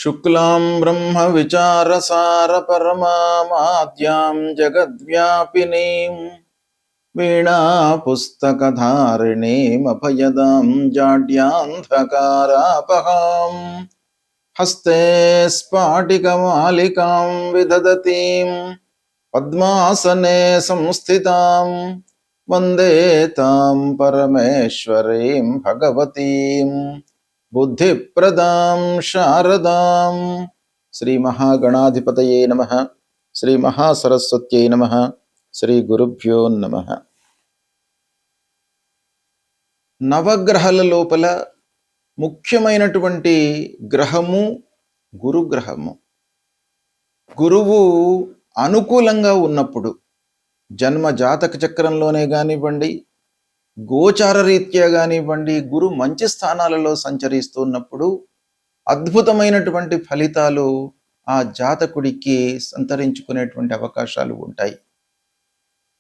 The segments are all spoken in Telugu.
శుక్లాం బ్రహ్మ విచారసార పరమాద్యాం జగద్వ్యాపినీం వీణా పుస్తకధారిణీం అభయదాం జాడ్యాంధకారాపహాం హస్తే స్ఫాటికమాలికాం విదదతీం పద్మాసనే సంస్థితాం వందే తాం పరమేశ్వరీం భగవతీం బుద్ధిప్రదాం శారదాం. శ్రీ మహాగణాధిపతయే నమః. శ్రీ మహాసరస్వత్యై నమః. శ్రీ గురుభ్యో నమః. నవగ్రహాల లోపల ముఖ్యమైనటువంటి గ్రహము గురుగ్రహము. గురువు అనుకూలంగా ఉన్నప్పుడు జన్మ జాతక చక్రంలోనే కానివ్వండి, గోచార రీత్యా కానివ్వండి, గురు మంచి స్థానాలలో సంచరిస్తున్నప్పుడు అద్భుతమైనటువంటి ఫలితాలు ఆ జాతకుడికి సంతరించుకునేటువంటి అవకాశాలు ఉంటాయి.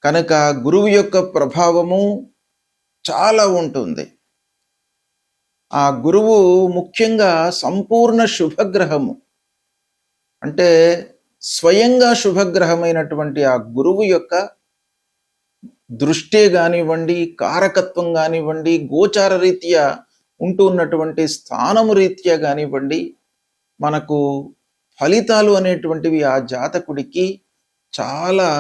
కనుక గురువు యొక్క ప్రభావము చాలా ఉంటుంది. ఆ గురువు ముఖ్యంగా సంపూర్ణ శుభగ్రహము, అంటే స్వయంగా శుభగ్రహమైనటువంటి ఆ గురువు యొక్క దృష్టి కానివ్వండి, కారకత్వం కానివ్వండి, గోచార రీత్యా ఉంటున్నటువంటి స్థానము రీత్యా కానివ్వండి, మనకు ఫలితాలు అనేటువంటివి ఆ జాతకుడికి చాలా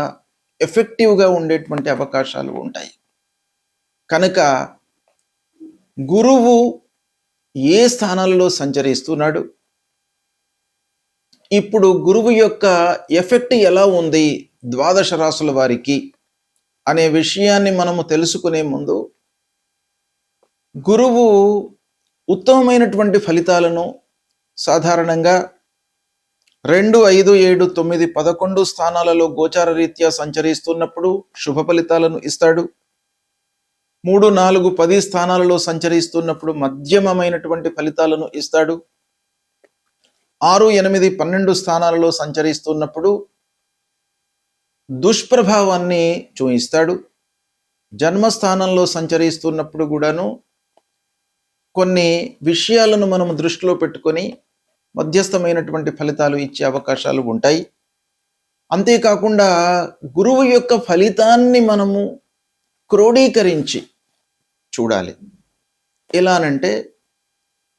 ఎఫెక్టివ్గా ఉండేటువంటి అవకాశాలు ఉంటాయి. కనుక గురువు ఏ స్థానాలలో సంచరిస్తున్నాడు, ఇప్పుడు గురువు యొక్క ఎఫెక్ట్ ఎలా ఉంది ద్వాదశ రాశుల వారికి అనే విషయాన్ని మనము తెలుసుకునే ముందు, గురువు ఉత్తమమైనటువంటి ఫలితాలను సాధారణంగా 2, 5, 7, 9, 11 స్థానాలలో గోచార రీత్యా సంచరిస్తున్నప్పుడు శుభ ఫలితాలను ఇస్తాడు. 3, 4, 10 స్థానాలలో సంచరిస్తున్నప్పుడు మధ్యమమైనటువంటి ఫలితాలను ఇస్తాడు. 6, 8, 12 స్థానాలలో సంచరిస్తున్నప్పుడు దుష్ప్రభావాన్ని చూయిస్తాడు. జన్మస్థానంలో సంచరిస్తున్నప్పుడు కూడాను కొన్ని విషయాలను మనం దృష్టిలో పెట్టుకొని మధ్యస్థమైనటువంటి ఫలితాలు ఇచ్చే అవకాశాలు ఉంటాయి. అంతేకాకుండా గురువు యొక్క ఫలితాన్ని మనము క్రోడీకరించి చూడాలి. ఎలానంటే,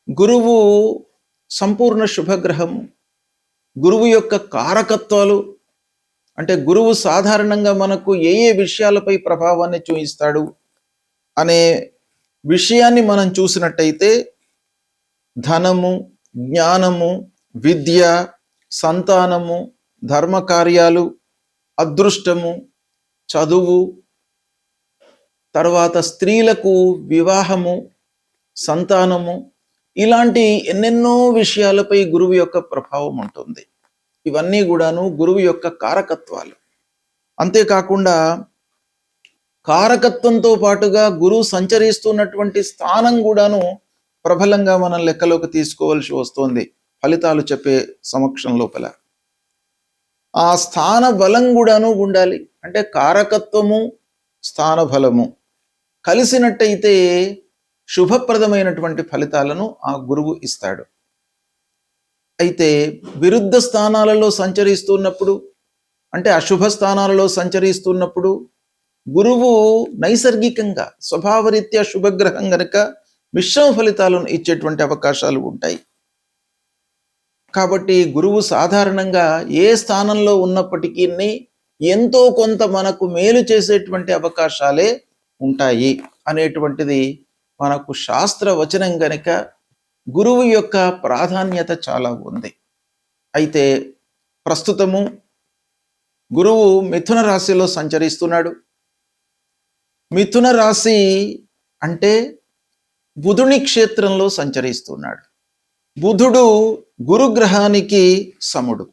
గురువు సంపూర్ణ శుభగ్రహం, గురువు యొక్క కారకత్వాలు, అంటే గురువు సాధారణంగా మనకు ఏ ఏ విషయాలపై ప్రభావాన్ని చూపిస్తాడు అనే విషయాన్ని మనం చూసినట్టయితే, ధనము, జ్ఞానము, విద్య, సంతానము, ధర్మకార్యాలు, అదృష్టము, చదువు, తర్వాత స్త్రీలకు వివాహము, సంతానము, ఇలాంటి ఎన్నెన్నో విషయాలపై గురువు యొక్క ప్రభావం ఉంటుంది. ఇవన్నీ కూడాను గురువు యొక్క కారకత్వాలు. అంతేకాకుండా కారకత్వంతో పాటుగా గురువు సంచరిస్తున్నటువంటి స్థానం కూడాను ప్రబలంగా మనం లెక్కలోకి తీసుకోవాల్సి వస్తుంది ఫలితాలు చెప్పే సమక్షం లోపల. ఆ స్థాన బలం కూడాను ఉండాలి. అంటే కారకత్వము, స్థాన బలము కలిసినట్టయితే శుభప్రదమైనటువంటి ఫలితాలను ఆ గురువు ఇస్తాడు. అయితే విరుద్ధ స్థానాలలో సంచరిస్తున్నప్పుడు, అంటే అశుభ స్థానాలలో సంచరిస్తున్నప్పుడు గురువు నైసర్గికంగా స్వభావరీత్యా శుభగ్రహం గనుక మిశ్రమ ఫలితాలను ఇచ్చేటువంటి అవకాశాలు ఉంటాయి. కాబట్టి గురువు సాధారణంగా ఏ స్థానంలో ఉన్నప్పటికీ ఎంతో కొంత మనకు మేలు చేసేటువంటి అవకాశాలే ఉంటాయి అనేటువంటిది మనకు శాస్త్ర వచనం గనుక గురువు యొక్క ప్రాధాన్యత చాలా ఉంది. అయితే ప్రస్తుతము గురువు మిథున రాశిలో సంచరిస్తున్నాడు. మిథున రాశి అంటే బుధుని క్షేత్రంలో సంచరిస్తున్నాడు. బుధుడు గురుగ్రహానికి సముడు,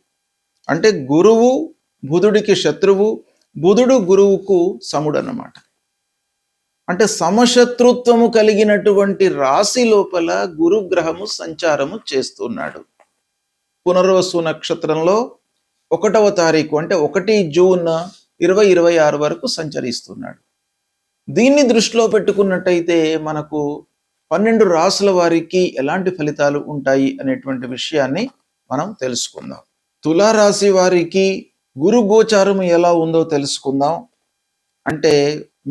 అంటే గురువు బుధుడికి శత్రువు, బుధుడు గురువుకు సముడు అన్నమాట. అంటే సమశత్రుత్వము కలిగినటువంటి రాశి లోపల గురుగ్రహము సంచారము చేస్తున్నాడు. పునర్వసు నక్షత్రంలో 1వ తారీఖు, అంటే 1 జూన్ 2026 వరకు సంచరిస్తున్నాడు. దీన్ని దృష్టిలో పెట్టుకున్నట్టయితే మనకు 12 రాసుల వారికి ఎలాంటి ఫలితాలు ఉంటాయి అనేటువంటి విషయాన్ని మనం తెలుసుకుందాం. తులారాశి వారికి గురు గోచారం ఎలా ఉందో తెలుసుకుందాం. అంటే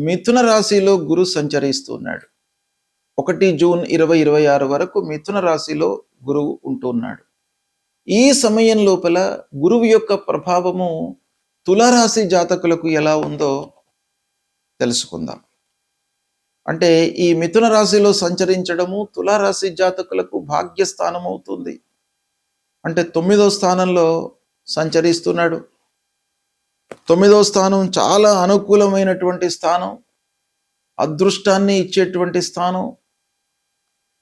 మిథున రాశిలో గురు సంచరిస్తున్నాడు. 1 జూన్ 2026 వరకు మిథున రాశిలో గురువు ఉంటున్నాడు. ఈ సమయం లోపల గురువు యొక్క ప్రభావము తులారాశి జాతకులకు ఎలా ఉందో తెలుసుకుందాం. అంటే ఈ మిథున రాశిలో సంచరించడము తులారాశి జాతకులకు భాగ్యస్థానం అవుతుంది. అంటే 9వ స్థానంలో సంచరిస్తున్నాడు. 9వ స్థానం చాలా అనుకూలమైనటువంటి స్థానం, అదృష్టాన్ని ఇచ్చేటువంటి స్థానం.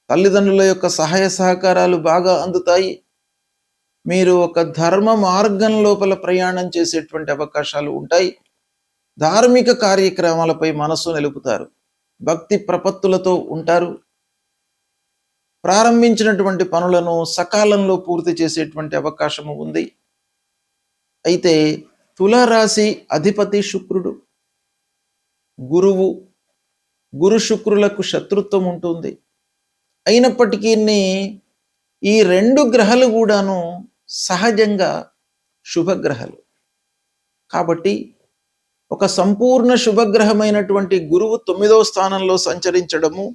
తల్లిదండ్రుల యొక్క సహాయ సహకారాలు బాగా అందుతాయి. మీరు ఒక ధర్మ మార్గం లోపల ప్రయాణం చేసేటువంటి అవకాశాలు ఉంటాయి. ధార్మిక కార్యక్రమాలపై మనసు నిలుపుతారు. భక్తి ప్రపత్తులతో ఉంటారు. ప్రారంభించినటువంటి పనులను సకాలంలో పూర్తి చేసేటువంటి అవకాశము ఉంది. అయితే తులారాశి అధిపతి శుక్రుడు. గురు శుక్రులకు శత్రుత్వం ఉంటుంది. అయినప్పటికీ ఈ 2 గ్రహాలు కూడాను సహజంగా శుభగ్రహాలు. కాబట్టి ఒక సంపూర్ణ శుభగ్రహమైనటువంటి గురువు 9వ స్థానంలో సంచరించడము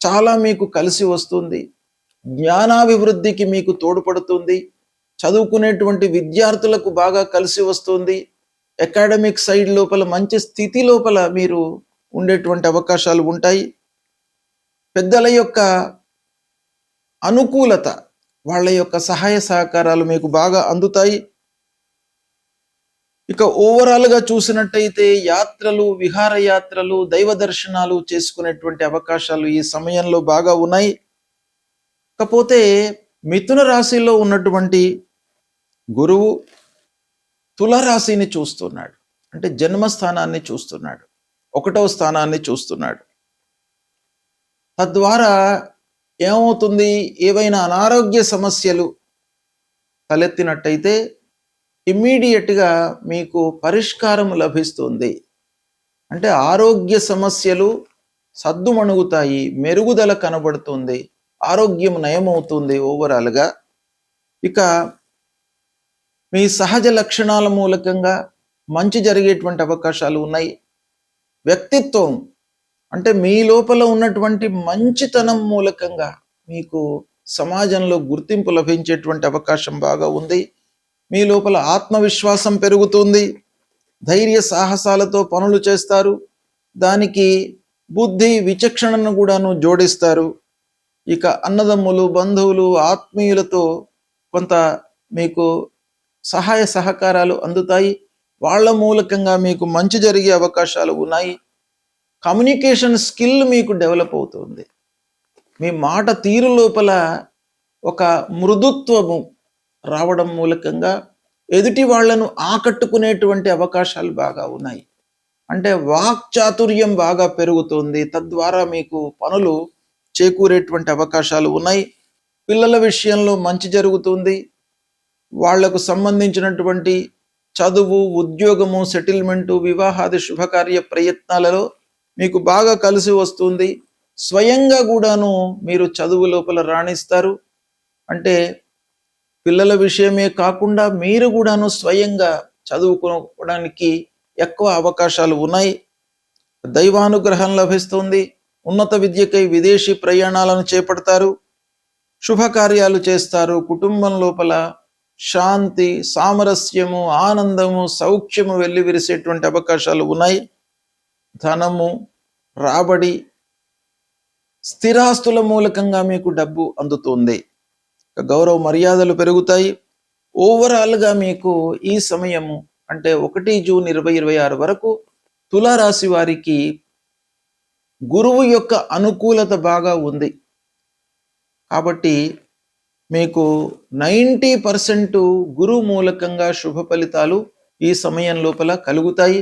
చాలా మీకు కలిసి వస్తుంది. జ్ఞానాభివృద్ధికి మీకు తోడ్పడుతుంది. చదువుకునేటువంటి విద్యార్థులకు బాగా కలిసి వస్తుంది. అకాడమిక్ సైడ్ లోపల మంచి స్థితి లోపల మీరు ఉండేటువంటి అవకాశాలు ఉంటాయి. పెద్దల యొక్క అనుకూలత, వాళ్ళ యొక్క సహాయ సహకారాలు మీకు బాగా అందుతాయి. ఇక ఓవరాల్గా చూసినట్టయితే యాత్రలు, విహారయాత్రలు, దైవ దర్శనాలు చేసుకునేటువంటి అవకాశాలు ఈ సమయంలో బాగా ఉన్నాయి. కాకపోతే మిథున రాశిలో ఉన్నటువంటి గురువు తులారాశిని చూస్తున్నాడు. అంటే జన్మస్థానాన్ని చూస్తున్నాడు, 1వ స్థానాన్ని చూస్తున్నాడు. తద్వారా ఏమవుతుంది, ఏవైనా అనారోగ్య సమస్యలు తలెత్తినట్టయితే ఇమ్మీడియట్గా మీకు పరిష్కారం లభిస్తుంది. అంటే ఆరోగ్య సమస్యలు సద్దుమణుగుతాయి, మెరుగుదల కనబడుతుంది, ఆరోగ్యం నయమవుతుంది ఓవరాల్గా. ఇక మీ సహజ లక్షణాల మూలకంగా మంచి జరిగేటువంటి అవకాశాలు ఉన్నాయి. వ్యక్తిత్వం అంటే మీ లోపల ఉన్నటువంటి మంచితనం మూలకంగా మీకు సమాజంలో గుర్తింపు లభించేటువంటి అవకాశం బాగా ఉంది. మీ లోపల ఆత్మవిశ్వాసం పెరుగుతుంది. ధైర్య సాహసాలతో పనులు చేస్తారు. దానికి బుద్ధి విచక్షణను కూడాను జోడిస్తారు. ఇక అన్నదమ్ములు, బంధువులు, ఆత్మీయులతో కొంత మీకు సహాయ సహకారాలు అందుతాయి. వాళ్ళ మూలకంగా మీకు మంచి జరిగే అవకాశాలు ఉన్నాయి. కమ్యూనికేషన్ స్కిల్ మీకు డెవలప్ అవుతుంది. మీ మాట తీరు లోపల ఒక మృదుత్వము రావడం మూలకంగా ఎదుటి వాళ్లను ఆకట్టుకునేటువంటి అవకాశాలు బాగా ఉన్నాయి. అంటే వాక్చాతుర్యం బాగా పెరుగుతుంది. తద్వారా మీకు పనులు చేకూరేటువంటి అవకాశాలు ఉన్నాయి. పిల్లల విషయంలో మంచి జరుగుతుంది. వాళ్లకు సంబంధించినటువంటి చదువు, ఉద్యోగము, సెటిల్మెంటు, వివాహాది శుభకార్య ప్రయత్నాలలో మీకు బాగా కలిసి వస్తుంది. స్వయంగా కూడాను మీరు చదువు లోపల రాణిస్తారు. అంటే పిల్లల విషయమే కాకుండా మీరు కూడాను స్వయంగా చదువుకోవడానికి ఎక్కువ అవకాశాలు ఉన్నాయి. దైవానుగ్రహం లభిస్తుంది. ఉన్నత విద్యకై విదేశీ ప్రయాణాలను చేపడతారు. శుభకార్యాలు చేస్తారు. కుటుంబం లోపల శాంతి, సామరస్యము, ఆనందము, సౌఖ్యము వెళ్ళి విరిసేటువంటి అవకాశాలు ఉన్నాయి. ధనము, రాబడి, స్థిరాస్తుల మూలకంగా మీకు డబ్బు అందుతుంది. గౌరవ మర్యాదలు పెరుగుతాయి. ఓవరాల్గా మీకు ఈ సమయము అంటే 1 జూన్ 2026 వరకు తులారాశి వారికి గురువు యొక్క అనుకూలత బాగా ఉంది. కాబట్టి మీకు 90% గురువు మూలకంగా శుభ ఫలితాలు ఈ సమయం లోపల కలుగుతాయి.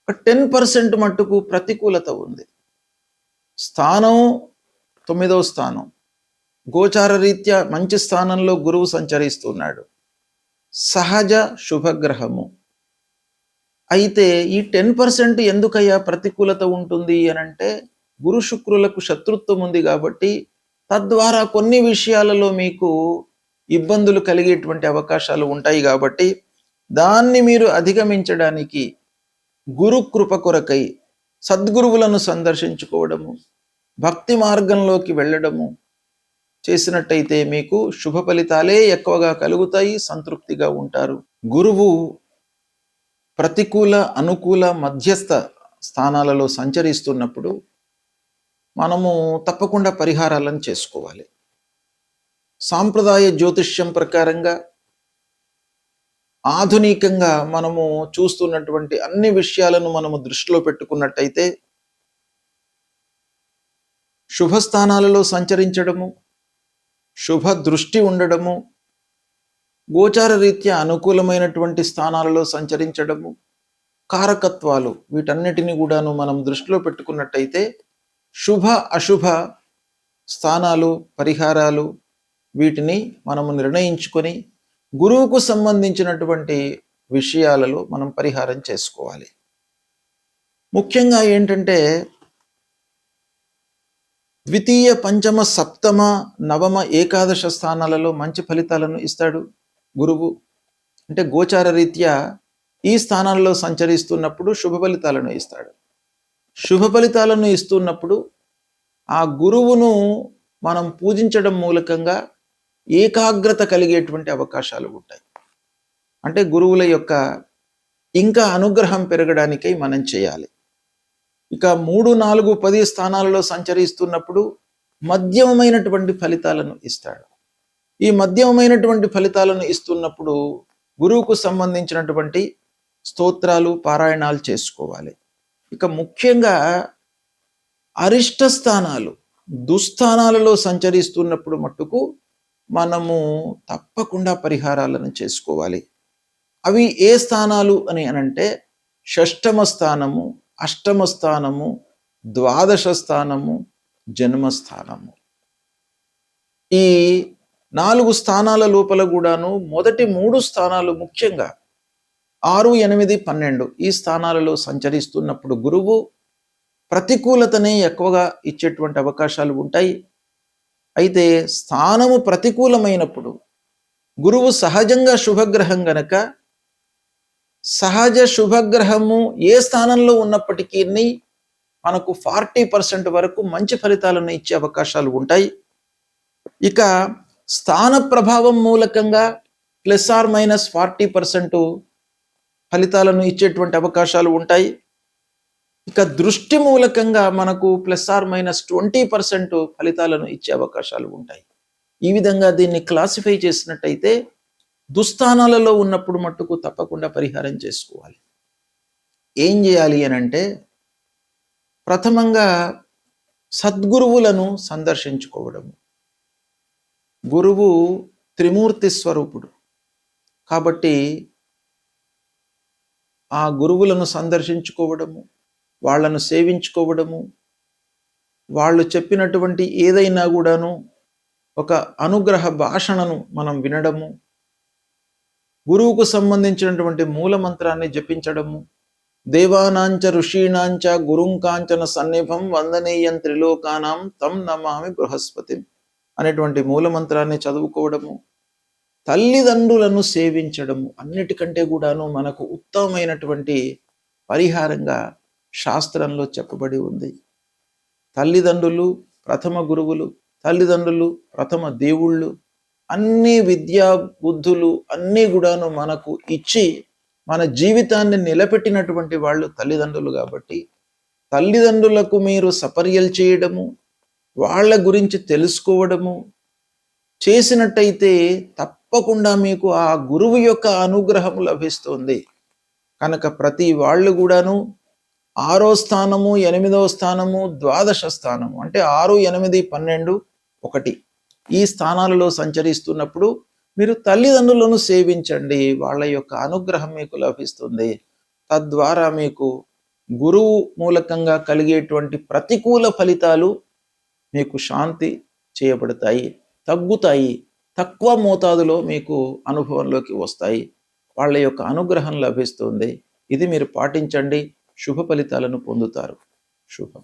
10% మట్టుకు ప్రతికూలత ఉంది. స్థానం 9వ స్థానం, గోచార రీత్యా మంచి స్థానంలో గురువు సంచరిస్తున్నాడు. సహజ శుభగ్రహము. అయితే ఈ 10% ఎందుకయ్యా ప్రతికూలత ఉంటుంది అనంటే గురు శుక్రులకు శత్రుత్వం ఉంది కాబట్టి తద్వారా కొన్ని విషయాలలో మీకు ఇబ్బందులు కలిగేటువంటి అవకాశాలు ఉంటాయి. కాబట్టి దాన్ని మీరు అధిగమించడానికి గురు కృప కొరకై సద్గురువులను సందర్శించుకోవడము, భక్తి మార్గంలోకి వెళ్ళడము చేసినట్టయితే మీకు శుభ ఫలితాలే ఎక్కువగా కలుగుతాయి, సంతృప్తిగా ఉంటారు. గురువు ప్రతికూల అనుకూల మధ్యస్థ స్థానాలలో సంచరిస్తున్నప్పుడు మనము తప్పకుండా పరిహారాలను చేసుకోవాలి. సాంప్రదాయ జ్యోతిష్యం ప్రకారంగా ఆధునికంగా మనము చూస్తున్నటువంటి అన్ని విషయాలను మనము దృష్టిలో పెట్టుకున్నట్టయితే శుభస్థానాలలో సంచరించడము, శుభ దృష్టి ఉండడము, గోచార రీత్యా అనుకూలమైనటువంటి స్థానాలలో సంచరించడము, కారకత్వాలు వీటన్నిటిని కూడాను మనం దృష్టిలో పెట్టుకున్నట్టయితే శుభ అశుభ స్థానాలు పరిహారాలు వీటిని మనము నిర్ణయించుకొని గురువుకు సంబంధించినటువంటి విషయాలలో మనం పరిహారం చేసుకోవాలి. ముఖ్యంగా ఏంటంటే ద్వితీయ పంచమ సప్తమ నవమ ఏకాదశ స్థానాలలో మంచి ఫలితాలను ఇస్తాడు గురువు. అంటే గోచార రీత్యా ఈ స్థానాల్లో సంచరిస్తున్నప్పుడు శుభ ఫలితాలను ఇస్తాడు. శుభ ఫలితాలను ఇస్తున్నప్పుడు ఆ గురువును మనం పూజించడం మూలకంగా ఏకాగ్రత కలిగేటువంటి అవకాశాలు ఉంటాయి. అంటే గురువుల యొక్క ఇంకా అనుగ్రహం పెరగడానికై మనం చేయాలి. ఇక 3, 4, 10 స్థానాలలో సంచరిస్తున్నప్పుడు మధ్యమైనటువంటి ఫలితాలను ఇస్తాడు. ఈ మధ్యమైనటువంటి ఫలితాలను ఇస్తున్నప్పుడు గురువుకు సంబంధించినటువంటి స్తోత్రాలు పారాయణాలు చేసుకోవాలి. ఇక ముఖ్యంగా అరిష్ట స్థానాలు దుస్థానాలలో సంచరిస్తున్నప్పుడు మట్టుకు మనము తప్పకుండా పరిహారాలను చేసుకోవాలి. అవి ఏ స్థానాలు అని అనంటే షష్టమ స్థానము, అష్టమ స్థానము, ద్వాదశ స్థానము, జన్మస్థానము. ఈ 4 స్థానాల లోపల కూడాను మొదటి 3 స్థానాలు ముఖ్యంగా 6, 8, 12 ఈ స్థానాలలో సంచరిస్తున్నప్పుడు గురువు ప్రతికూలతనే ఎక్కువగా ఇచ్చేటువంటి అవకాశాలు ఉంటాయి. అయితే స్థానము ప్రతికూలమైనప్పుడు గురువు సహజంగా శుభగ్రహం గనక సహజ శుభగ్రహము ఏ స్థానంలో ఉన్నప్పటికీ మనకు 40% వరకు మంచి ఫలితాలను ఇచ్చే అవకాశాలు ఉంటాయి. ఇక స్థాన ప్రభావం మూలకంగా ±40% ఫలితాలను ఇచ్చేటువంటి అవకాశాలు ఉంటాయి. ఇక దృష్టి మూలకంగా మనకు ±20% ఫలితాలను ఇచ్చే అవకాశాలు ఉంటాయి. ఈ విధంగా దీన్ని క్లాసిఫై చేసినట్టయితే దుస్థానాలలో ఉన్నప్పుడు మట్టుకు తప్పకుండా పరిహారం చేసుకోవాలి. ఏం చేయాలి అని అంటే ప్రథమంగా సద్గురువులను సందర్శించుకోవడము. గురువు త్రిమూర్తి స్వరూపుడు కాబట్టి ఆ గురువులను సందర్శించుకోవడము, వాళ్ళను సేవించుకోవడము, వాళ్ళు చెప్పినటువంటి ఏదైనా కూడాను ఒక అనుగ్రహ భాషణను మనం వినడము, గురువుకు సంబంధించినటువంటి మూలమంత్రాన్ని జపించడము, దేవానాంచ ఋషీణాంచ గురుంకాంచన సన్నిభం వందనీయం త్రిలోకానాం తం నమామి బృహస్పతిం అనేటువంటి మూలమంత్రాన్ని చదువుకోవడము, తల్లిదండ్రులను సేవించడము అన్నిటికంటే కూడాను మనకు ఉత్తమమైనటువంటి పరిహారంగా శాస్త్రంలో చెప్పబడి ఉంది. తల్లిదండ్రులు ప్రథమ గురువులు, తల్లిదండ్రులు ప్రథమ దేవుళ్ళు, అన్ని విద్యా బుద్ధులు అన్నీ కూడాను మనకు ఇచ్చి మన జీవితాన్ని నిలబెట్టినటువంటి వాళ్ళు తల్లిదండ్రులు. కాబట్టి తల్లిదండ్రులకు మీరు సపర్యలు చేయడము, వాళ్ళ గురించి తెలుసుకోవడము చేసినట్టయితే తప్పకుండా మీకు ఆ గురువు యొక్క అనుగ్రహం లభిస్తుంది. కనుక ప్రతి వాళ్ళు కూడాను 6వ స్థానము, 8వ స్థానము, ద్వాదశ స్థానము అంటే 6, 8, 12, 1 ఈ స్థానాలలో సంచరిస్తున్నప్పుడు మీరు తల్లిదండ్రులను సేవించండి. వాళ్ళ యొక్క అనుగ్రహం మీకు లభిస్తుంది. తద్వారా మీకు గురువు మూలకంగా కలిగేటువంటి ప్రతికూల ఫలితాలు మీకు శాంతి చేయబడతాయి, తగ్గుతాయి, తక్కువ మోతాదులో మీకు అనుభవంలోకి వస్తాయి. వాళ్ళ యొక్క అనుగ్రహం లభిస్తుంది. ఇది మీరు పాటించండి, శుభ ఫలితాలను పొందుతారు. శుభం.